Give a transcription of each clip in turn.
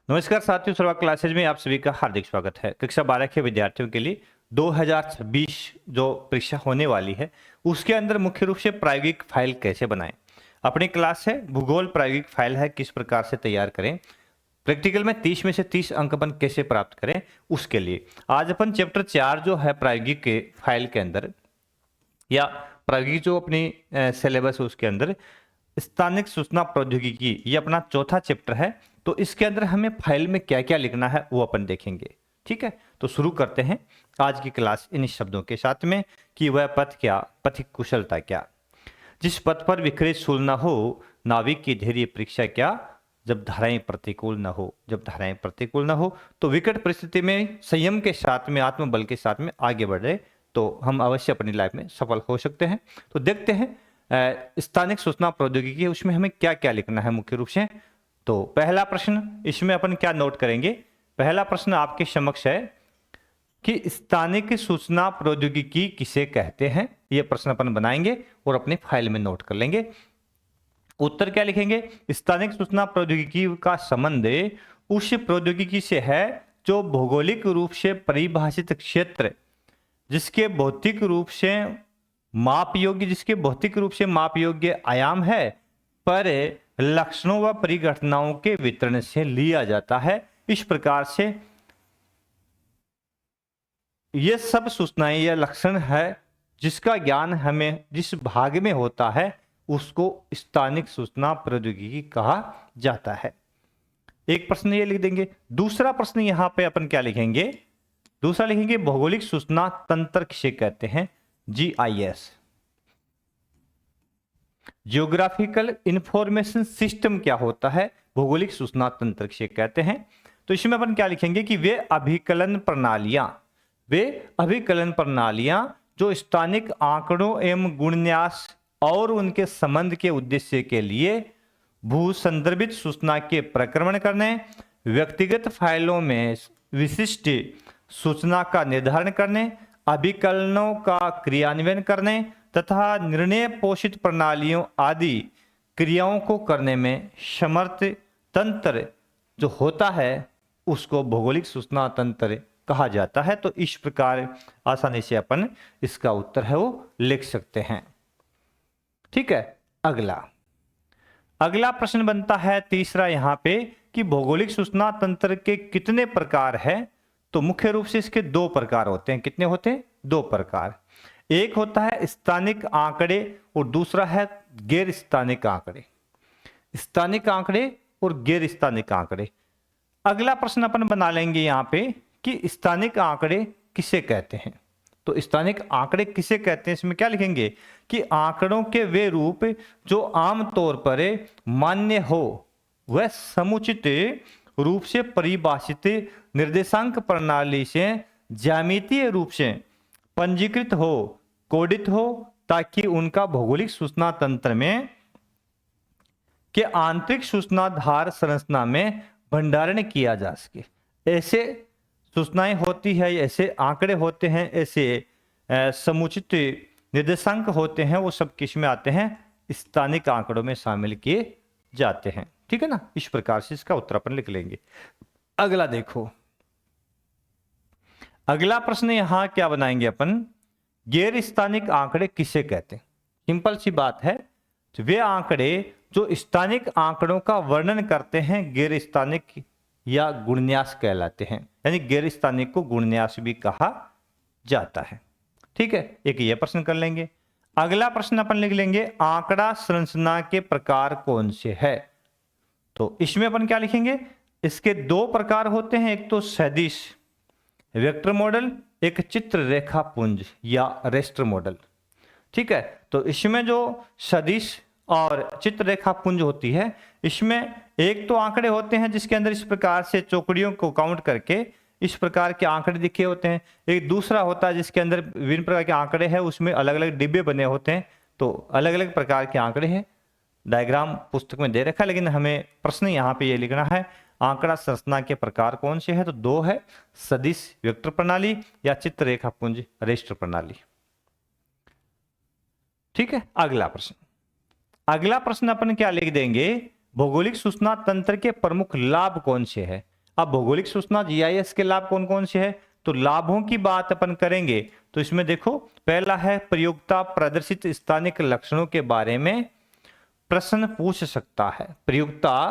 नमस्कार साथियों, सर्वा क्लासेज में आप सभी का हार्दिक स्वागत है। कक्षा 12 के विद्यार्थियों के लिए 2026 जो परीक्षा होने वाली है उसके अंदर मुख्य रूप से प्रायोगिक फाइल कैसे बनाएं। अपनी क्लास है भूगोल प्रायोगिक फाइल है, किस प्रकार से तैयार करें, प्रैक्टिकल में 30 में से 30 अंक अपन कैसे प्राप्त करें, उसके लिए आज अपन चैप्टर 4 जो है प्रायोगिक के फाइल के अंदर या प्रायोगिक जो अपनी सिलेबस है उसके अंदर स्थानिक सूचना प्रौद्योगिकी ये अपना चौथा चैप्टर है। तो इसके अंदर हमें फाइल में क्या क्या लिखना है वो अपन देखेंगे। ठीक है, तो शुरू करते हैं आज की क्लास इन शब्दों के साथ में कि वह पथ क्या, पथिक कुशलता क्या, जिस पथ पर विक्रय शूल न हो, नाविक की धैर्य परीक्षा क्या, जब धाराएं प्रतिकूल न हो। जब धाराएं प्रतिकूल न हो तो विकट परिस्थिति में संयम के साथ में, आत्मबल के साथ में आगे बढ़े तो हम अवश्य अपनी लाइफ में सफल हो सकते हैं। तो देखते हैं स्थानिक सूचना प्रौद्योगिकी उसमें हमें क्या क्या लिखना है मुख्य रूप से। तो पहला प्रश्न इसमें अपन क्या नोट करेंगे, पहला प्रश्न आपके समक्ष है कि स्थानिक सूचना प्रौद्योगिकी किसे कहते हैं। यह प्रश्न अपन बनाएंगे और अपनी फाइल में नोट कर लेंगे। उत्तर क्या लिखेंगे, स्थानिक सूचना प्रौद्योगिकी का संबंध उस प्रौद्योगिकी से है जो भौगोलिक रूप से परिभाषित क्षेत्र जिसके भौतिक रूप से माप योग्य, जिसके भौतिक रूप से माप योग्य आयाम है पर लक्षणों व परिघटनाओं के वितरण से लिया जाता है। इस प्रकार से ये सब सूचनाएं या लक्षण है जिसका ज्ञान हमें जिस भाग में होता है उसको स्थानिक सूचना प्रौद्योगिकी कहा जाता है। एक प्रश्न ये लिख देंगे। दूसरा प्रश्न यहां पे अपन क्या लिखेंगे, दूसरा लिखेंगे भौगोलिक सूचना तंत्र किसे कहते हैं, GIS, जियोग्राफिकल इंफॉर्मेशन सिस्टम क्या होता है, भौगोलिक सूचना तंत्र किसे कहते हैं। तो इसमें अपन क्या लिखेंगे कि वे अभिकलन प्रणालियां जो स्थानिक आंकड़ों एवं गुणन्यास और उनके संबंध के उद्देश्य के लिए भू संदर्भित सूचना के प्रक्रमण करने, व्यक्तिगत फाइलों में विशिष्ट सूचना का निर्धारण करने, अभिकलनों का क्रियान्वयन करने तथा निर्णय पोषित प्रणालियों आदि क्रियाओं को करने में समर्थ तंत्र जो होता है उसको भौगोलिक सूचना तंत्र कहा जाता है। तो इस प्रकार आसानी से अपन इसका उत्तर है वो लिख सकते हैं। ठीक है, अगला प्रश्न बनता है तीसरा यहां पे कि भौगोलिक सूचना तंत्र के कितने प्रकार है। तो मुख्य रूप से इसके दो प्रकार होते हैं। कितने होते हैं, दो प्रकार। एक होता है स्थानिक आंकड़े और दूसरा है गैर स्थानिक आंकड़े। स्थानिक आंकड़े और गैर स्थानिक आंकड़े। अगला प्रश्न अपन बना लेंगे यहां पे कि स्थानिक आंकड़े किसे कहते हैं। तो स्थानिक आंकड़े किसे कहते हैं, इसमें क्या लिखेंगे कि आंकड़ों के वे रूप जो आमतौर पर मान्य हो वह समुचित रूप से परिभाषित निर्देशांक प्रणाली से ज्यामितीय रूप से पंजीकृत हो, कोडित हो, ताकि उनका भौगोलिक सूचना तंत्र में के आंतरिक सूचनाधार संरचना में भंडारण किया जा सके। ऐसे सूचनाएं होती है, ऐसे आंकड़े होते हैं, ऐसे समुचित निर्देशांक होते हैं, वो सब किस में आते हैं, स्थानिक आंकड़ों में शामिल किए जाते हैं। ठीक है ना, इस प्रकार से इसका उत्तर अपन लिख लेंगे। अगला देखो, अगला प्रश्न यहां क्या बनाएंगे अपन, गैर स्थानिक आंकड़े किसे कहते हैं। सिंपल सी बात है, तो वे आंकड़े जो स्थानिक आंकड़ों का वर्णन करते हैं गैर स्थानिक या गुणन्यास कहलाते हैं, यानी गैर स्थानिक को गुणन्यास भी कहा जाता है। ठीक है, एक ये प्रश्न कर लेंगे। अगला प्रश्न अपन लिख लेंगे आंकड़ा संरचना के प्रकार कौन से है। तो इसमें अपन क्या लिखेंगे, इसके दो प्रकार होते हैं, एक तो सदिश वेक्टर मॉडल, एक चित्र रेखा पुंज या रेस्टर मॉडल। ठीक है, तो इसमें जो सदिश और चित्र रेखा पुंज होती है, इसमें एक तो आंकड़े होते हैं जिसके अंदर इस प्रकार से चौकड़ियों को काउंट करके इस प्रकार के आंकड़े लिखे होते हैं। एक दूसरा होता है जिसके अंदर विभिन्न प्रकार के आंकड़े हैं, उसमें अलग अलग डिब्बे बने होते हैं। तो अलग अलग प्रकार के आंकड़े हैं, डायग्राम पुस्तक में दे रखा है, लेकिन हमें प्रश्न यहाँ पे ये लिखना है आंकड़ा संरचना के प्रकार कौन से है। तो दो है, सदिश वेक्टर प्रणाली या चित्र रेखा पुंज रेस्टर प्रणाली। ठीक है, अगला प्रश्न अपन क्या लिख देंगे, भौगोलिक सूचना तंत्र के प्रमुख लाभ कौन से है। अब भौगोलिक सूचना जीआईएस के लाभ कौन कौन से है, तो लाभों की बात अपन करेंगे तो इसमें देखो पहला है प्रयोक्ता प्रदर्शित स्थानिक लक्षणों के बारे में प्रश्न पूछ सकता है। प्रयोक्ता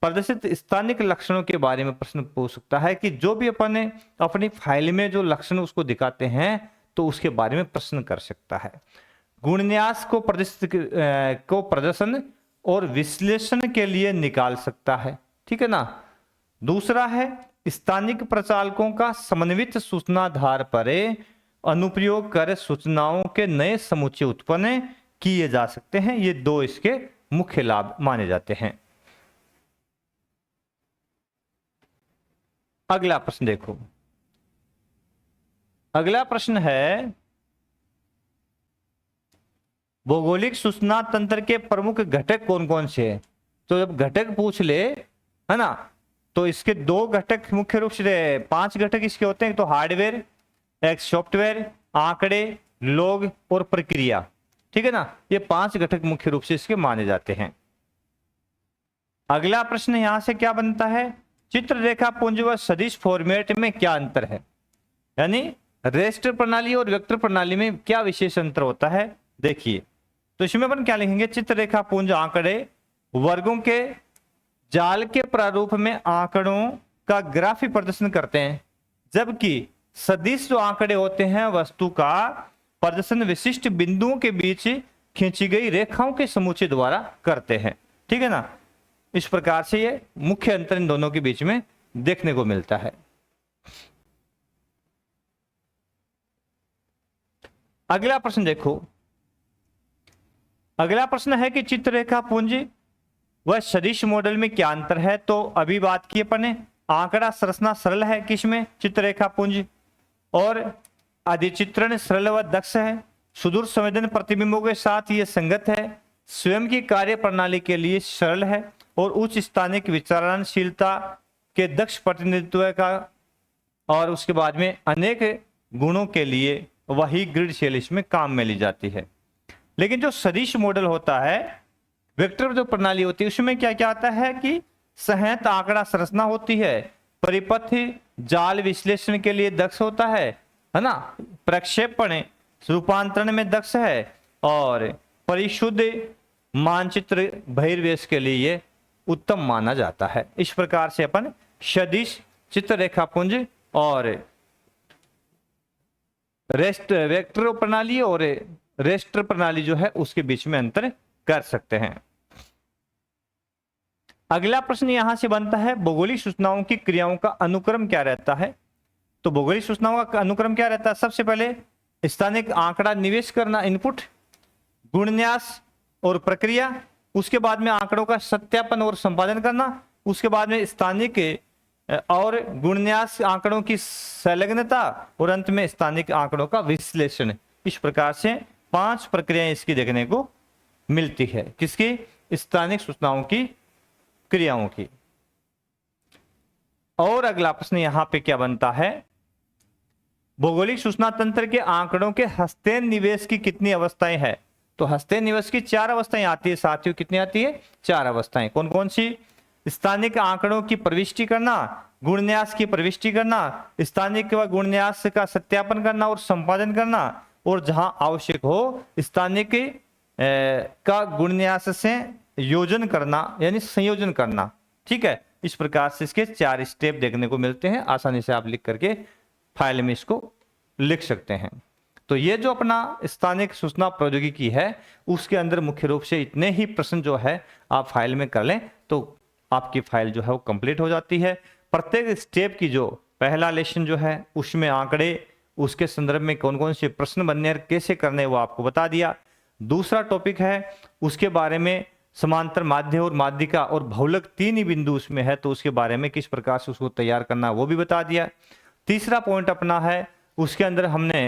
प्रदर्शित स्थानिक लक्षणों के बारे में प्रश्न पूछ सकता है कि जो भी अपन ने अपनी फाइल में जो लक्षण उसको दिखाते हैं तो उसके बारे में प्रश्न कर सकता है। गुणन्यास को प्रदर्शन और विश्लेषण के लिए निकाल सकता है, ठीक है ना। दूसरा है स्थानिक प्रचालकों का समन्वित सूचनाधार पर अनुप्रयोग कर सूचनाओं के नए समुच्चय उत्पन्न किए जा सकते हैं। ये दो इसके मुख्य लाभ माने जाते हैं। अगला प्रश्न देखो, अगला प्रश्न है भौगोलिक सूचना तंत्र के प्रमुख घटक कौन कौन से हैं। तो जब घटक पूछ ले, है ना, तो इसके दो घटक मुख्य रूप से 5 घटक इसके होते हैं। तो हार्डवेयर, एक सॉफ्टवेयर, आंकड़े, लोग और प्रक्रिया, ठीक है ना। ये 5 घटक मुख्य रूप से इसके माने जाते हैं। अगला प्रश्न यहां से क्या बनता है, चित्र रेखा पुंज व सदिश फॉर्मेट में क्या अंतर है, यानी रेस्टर प्रणाली और वेक्टर प्रणाली में क्या विशेष अंतर होता है। देखिए तो इसमें अपन क्या लिखेंगे, चित्र रेखा पुंज आंकड़े वर्गों के जाल के प्रारूप में आंकड़ों का ग्राफिक प्रदर्शन करते हैं, जबकि सदिश जो आंकड़े होते हैं वस्तु का प्रदर्शन विशिष्ट बिंदुओं के बीच खींची गई रेखाओं के समुच्चय द्वारा करते हैं, ठीक है ना। इस प्रकार से ये मुख्य अंतर इन दोनों के बीच में देखने को मिलता है। अगला प्रश्न देखो, अगला प्रश्न है कि चित्ररेखा पुंज व सदिश मॉडल में क्या अंतर है। तो अभी बात की अपन ने, आंकड़ा संरचना सरल है किसमें, चित्ररेखा पुंज, और अधिचित्रण सरल व दक्ष है, सुदूर संवेदन प्रतिबिंबों के साथ ये संगत है, स्वयं की कार्य प्रणाली के लिए सरल है और उच्च स्थानिक विचारणशीलता के दक्ष प्रतिनिधित्व का, और उसके बाद में अनेक गुणों के लिए वही ग्रिड सेल इसमें काम में ली जाती है। लेकिन जो सदिश मॉडल होता है, वेक्टर जो प्रणाली होती है, उसमें क्या क्या आता है कि सहत आंकड़ा संरचना होती है, परिपथ जाल विश्लेषण के लिए दक्ष होता है ना, प्रक्षेपण रूपांतरण में दक्ष है, और परिशुद्ध मानचित्र बहिर्वेश के लिए उत्तम माना जाता है। इस प्रकार से अपन सदिश, चित्ररेखापुंज और वेक्टर प्रणाली और रेस्टर प्रणाली जो है उसके बीच में अंतर कर सकते हैं। अगला प्रश्न यहां से बनता है, भौगोलिक सूचनाओं की क्रियाओं का अनुक्रम क्या रहता है। तो भौगोलिक सूचनाओं का अनुक्रम क्या रहता है, सबसे पहले स्थानिक आंकड़ा निवेश करना, इनपुट, गुणन्यास और प्रक्रिया, उसके बाद में आंकड़ों का सत्यापन और संपादन करना, उसके बाद में स्थानिक और गुणन्यास आंकड़ों की संलग्नता, और अंत में स्थानिक आंकड़ों का विश्लेषण। इस प्रकार से 5 प्रक्रियाएं इसकी देखने को मिलती है, किसकी, स्थानिक सूचनाओं की क्रियाओं की। और अगला प्रश्न यहां पे क्या बनता है, भौगोलिक सूचना तंत्र के आंकड़ों के हस्तेन निवेश की कितनी अवस्थाएं हैं। तो हस्तेन निवेश की 4 अवस्थाएं आती है साथियों, कितनी आती है, 4 अवस्थाएं। कौन कौन सी, स्थानिक आंकड़ों की प्रविष्टि करना, गुणन्यास की प्रविष्टि करना, स्थानिक व गुणन्यास का सत्यापन करना और संपादन करना, और जहां आवश्यक हो स्थानिक का गुणन्यास से योजन करना यानी संयोजन करना, ठीक है। इस प्रकार से इसके 4 स्टेप देखने को मिलते हैं, आसानी से आप लिख करके फाइल में इसको लिख सकते हैं। तो ये जो अपना स्थानिक सूचना प्रौद्योगिकी है उसके अंदर मुख्य रूप से इतने ही प्रश्न जो है आप फाइल में कर लें तो आपकी फाइल जो है वो कंप्लीट हो जाती है। प्रत्येक स्टेप की जो पहला लेसन जो है उसमें आंकड़े, उसके संदर्भ में कौन कौन से प्रश्न बनने और कैसे करने वो आपको बता दिया। दूसरा टॉपिक है उसके बारे में समांतर माध्य और माध्यिका और भौलक 3 ही बिंदु उसमें है, तो उसके बारे में किस प्रकार से उसको तैयार करना वो भी बता दिया। तीसरा पॉइंट अपना है उसके अंदर हमने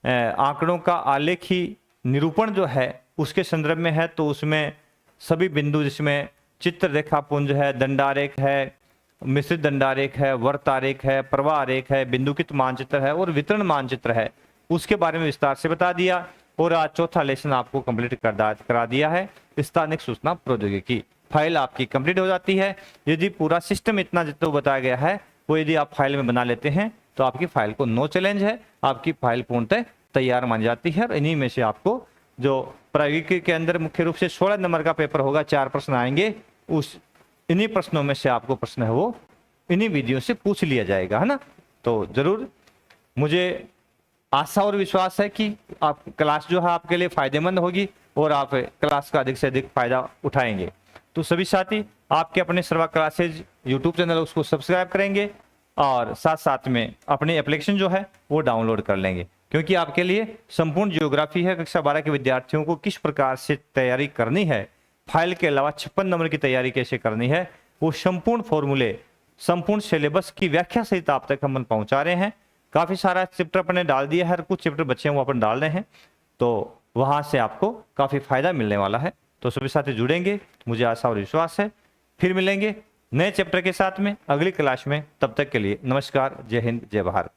आंकड़ों का आलेखी निरूपण जो है उसके संदर्भ में है, तो उसमें सभी बिंदु जिसमें चित्र रेखापुंज है, दंडारेख है, मिश्रित दंडारेख है, वर्तारेख है, प्रवाह रेख है, बिंदुकित मानचित्र है और वितरण मानचित्र है, उसके बारे में विस्तार से बता दिया। और आज चौथा लेसन आपको कंप्लीट करा दिया है स्थानिक सूचना प्रौद्योगिकी। फाइल आपकी कंप्लीट हो जाती है। यदि पूरा सिस्टम इतना जितना बताया गया है वो यदि आप फाइल में बना लेते हैं तो आपकी फाइल को नो चैलेंज है, आपकी फाइल पूर्णतः तैयार मानी जाती है। और इन्हीं में से आपको जो प्रायोगिक के अंदर मुख्य रूप से 16 नंबर का पेपर होगा, 4 प्रश्न आएंगे, उस इन्हीं प्रश्नों में से आपको प्रश्न है वो इन्हीं विधियों से पूछ लिया जाएगा, है ना। तो जरूर मुझे आशा और विश्वास है कि आप क्लास जो है आपके लिए फायदेमंद होगी और आप क्लास का अधिक से अधिक फायदा उठाएंगे। तो सभी साथी आपके अपने सर्वा क्लासेज यूट्यूब चैनल उसको सब्सक्राइब करेंगे और साथ साथ में अपनी एप्लीकेशन जो है वो डाउनलोड कर लेंगे, क्योंकि आपके लिए संपूर्ण ज्योग्राफी है कक्षा 12 के विद्यार्थियों को किस प्रकार से तैयारी करनी है, फाइल के अलावा 56 नंबर की तैयारी कैसे करनी है, वो संपूर्ण फॉर्मूले संपूर्ण सिलेबस की व्याख्या सहित आप तक हम पहुंचा रहे हैं। काफी सारा चैप्टर अपने डाल दिया है, कुछ चैप्टर बच्चे हैं वो अपन डाल रहे हैं, तो वहां से आपको काफी फायदा मिलने वाला है। तो सभी साथी जुड़ेंगे, मुझे आशा और विश्वास है। फिर मिलेंगे नए चैप्टर के साथ में अगली क्लास में, तब तक के लिए नमस्कार, जय हिंद, जय भारत।